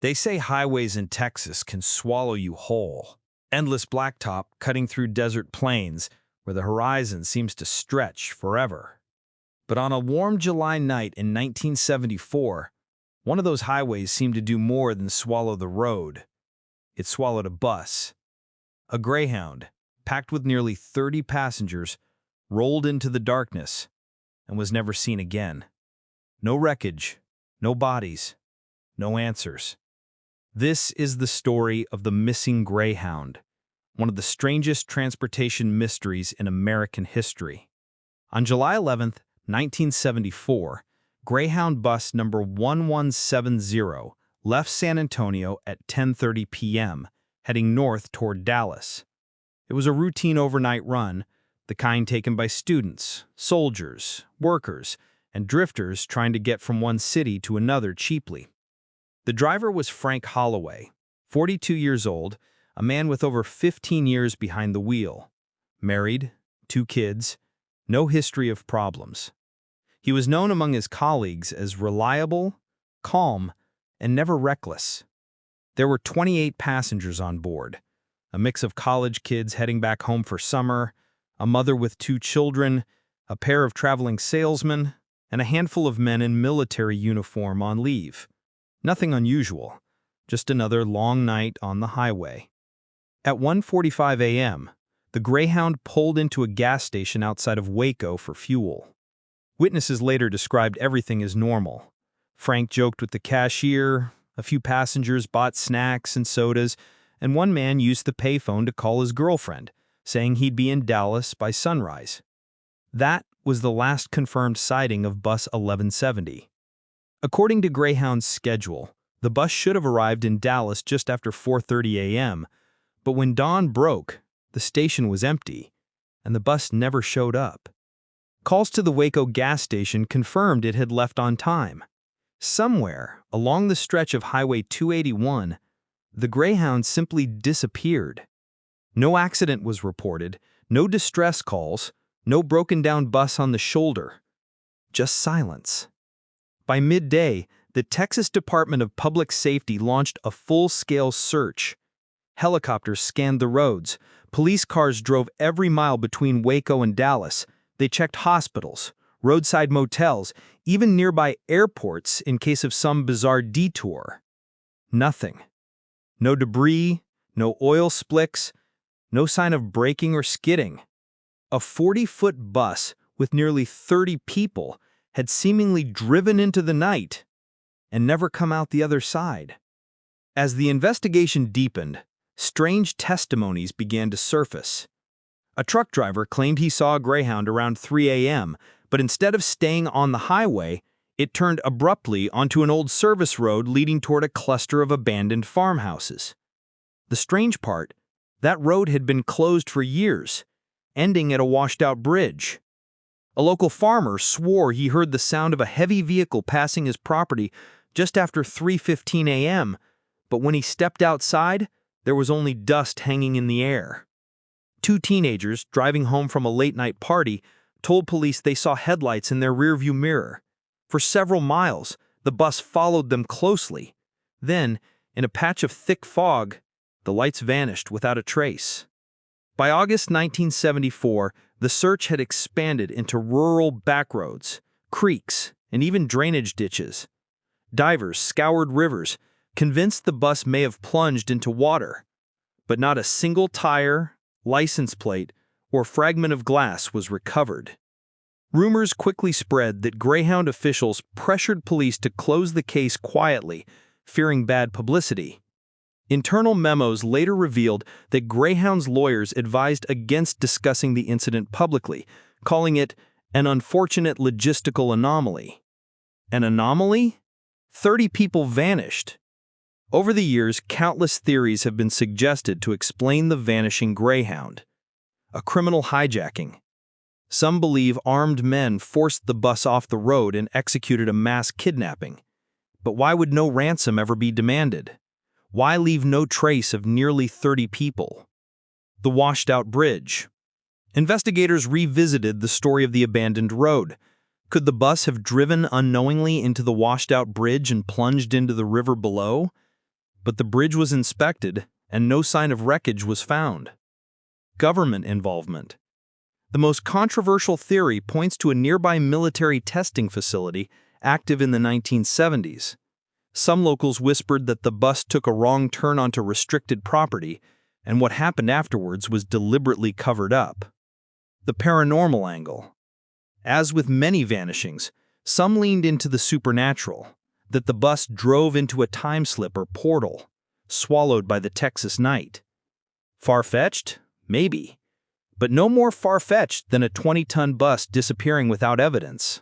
They say highways in Texas can swallow you whole. Endless blacktop cutting through desert plains where the horizon seems to stretch forever. But on a warm July night in 1974, one of those highways seemed to do more than swallow the road. It swallowed a bus. A Greyhound, packed with nearly 30 passengers, rolled into the darkness and was never seen again. No wreckage, no bodies, no answers. This is the story of the Missing Greyhound, one of the strangest transportation mysteries in American history. On July 11, 1974, Greyhound Bus No. 1170 left San Antonio at 10:30 p.m., heading north toward Dallas. It was a routine overnight run, the kind taken by students, soldiers, workers, and drifters trying to get from one city to another cheaply. The driver was Frank Holloway, 42 years old, a man with over 15 years behind the wheel. Married, 2 kids, no history of problems. He was known among his colleagues as reliable, calm, and never reckless. There were 28 passengers on board, a mix of college kids heading back home for summer, a mother with 2 children, a pair of traveling salesmen, and a handful of men in military uniform on leave. Nothing unusual, just another long night on the highway. At 1:45 a.m., the Greyhound pulled into a gas station outside of Waco for fuel. Witnesses later described everything as normal. Frank joked with the cashier, a few passengers bought snacks and sodas, and one man used the payphone to call his girlfriend, saying he'd be in Dallas by sunrise. That was the last confirmed sighting of Bus 1170. According to Greyhound's schedule, the bus should have arrived in Dallas just after 4:30 a.m., but when dawn broke, the station was empty, and the bus never showed up. Calls to the Waco gas station confirmed it had left on time. Somewhere along the stretch of Highway 281, the Greyhound simply disappeared. No accident was reported, no distress calls, no broken-down bus on the shoulder. Just silence. By midday, the Texas Department of Public Safety launched a full-scale search. Helicopters scanned the roads. Police cars drove every mile between Waco and Dallas. They checked hospitals, roadside motels, even nearby airports in case of some bizarre detour. Nothing. No debris, no oil slicks, no sign of braking or skidding. A 40-foot bus with nearly 30 people had seemingly driven into the night and never come out the other side. As the investigation deepened, strange testimonies began to surface. A truck driver claimed he saw a Greyhound around 3 a.m., but instead of staying on the highway, it turned abruptly onto an old service road leading toward a cluster of abandoned farmhouses. The strange part, that road had been closed for years, ending at a washed-out bridge. A local farmer swore he heard the sound of a heavy vehicle passing his property just after 3:15 a.m., but when he stepped outside, there was only dust hanging in the air. 2 teenagers driving home from a late-night party told police they saw headlights in their rearview mirror. For several miles, the bus followed them closely. Then, in a patch of thick fog, the lights vanished without a trace. By August 1974, the search had expanded into rural backroads, creeks, and even drainage ditches. Divers scoured rivers, convinced the bus may have plunged into water, but not a single tire, license plate, or fragment of glass was recovered. Rumors quickly spread that Greyhound officials pressured police to close the case quietly, fearing bad publicity. Internal memos later revealed that Greyhound's lawyers advised against discussing the incident publicly, calling it an unfortunate logistical anomaly. An anomaly? 30 people vanished. Over the years, countless theories have been suggested to explain the vanishing Greyhound. A criminal hijacking. Some believe armed men forced the bus off the road and executed a mass kidnapping. But why would no ransom ever be demanded? Why leave no trace of nearly 30 people? The washed-out bridge. Investigators revisited the story of the abandoned road. Could the bus have driven unknowingly into the washed-out bridge and plunged into the river below? but the bridge was inspected and no sign of wreckage was found. Government involvement. The most controversial theory points to a nearby military testing facility active in the 1970s. Some locals whispered that the bus took a wrong turn onto restricted property, and what happened afterwards was deliberately covered up. The paranormal angle. As with many vanishings, some leaned into the supernatural, that the bus drove into a time slip or portal, swallowed by the Texas night. Far-fetched? Maybe. But no more far-fetched than a 20-ton bus disappearing without evidence.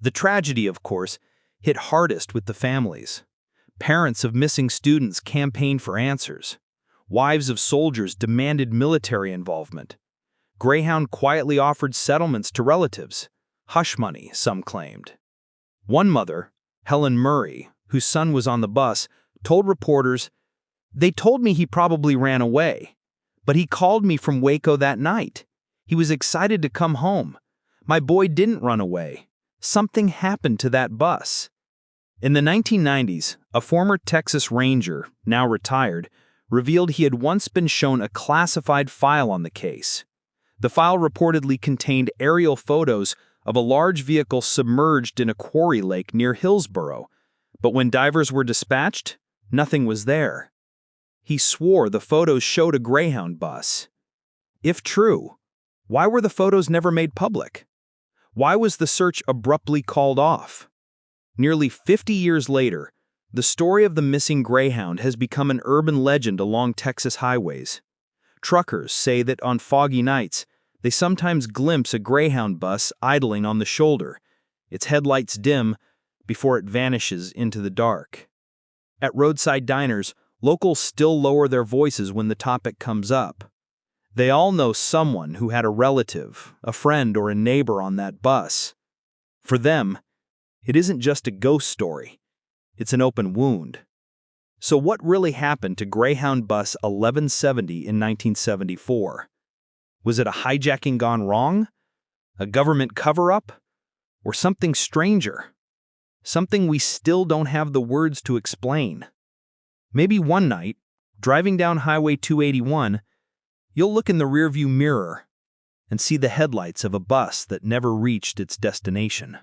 The tragedy, of course, hit hardest with the families. Parents of missing students campaigned for answers. Wives of soldiers demanded military involvement. Greyhound quietly offered settlements to relatives. Hush money, some claimed. One mother, Helen Murray, whose son was on the bus, told reporters, "They told me he probably ran away. But he called me from Waco that night. He was excited to come home. My boy didn't run away. Something happened to that bus." In the 1990s, a former Texas Ranger, now retired, revealed he had once been shown a classified file on the case. The file reportedly contained aerial photos of a large vehicle submerged in a quarry lake near Hillsboro, but when divers were dispatched, nothing was there. He swore the photos showed a Greyhound bus. If true, why were the photos never made public? Why was the search abruptly called off? Nearly 50 years later, the story of the missing Greyhound has become an urban legend along Texas highways. Truckers say that on foggy nights, they sometimes glimpse a Greyhound bus idling on the shoulder, its headlights dim before it vanishes into the dark. At roadside diners, locals still lower their voices when the topic comes up. They all know someone who had a relative, a friend, or a neighbor on that bus. For them, it isn't just a ghost story, it's an open wound. So what really happened to Greyhound Bus 1170 in 1974? Was it a hijacking gone wrong? A government cover-up? Or something stranger? Something we still don't have the words to explain. Maybe one night, driving down Highway 281, you'll look in the rearview mirror and see the headlights of a bus that never reached its destination.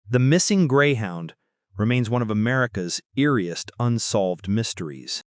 The missing Greyhound remains one of America's eeriest unsolved mysteries.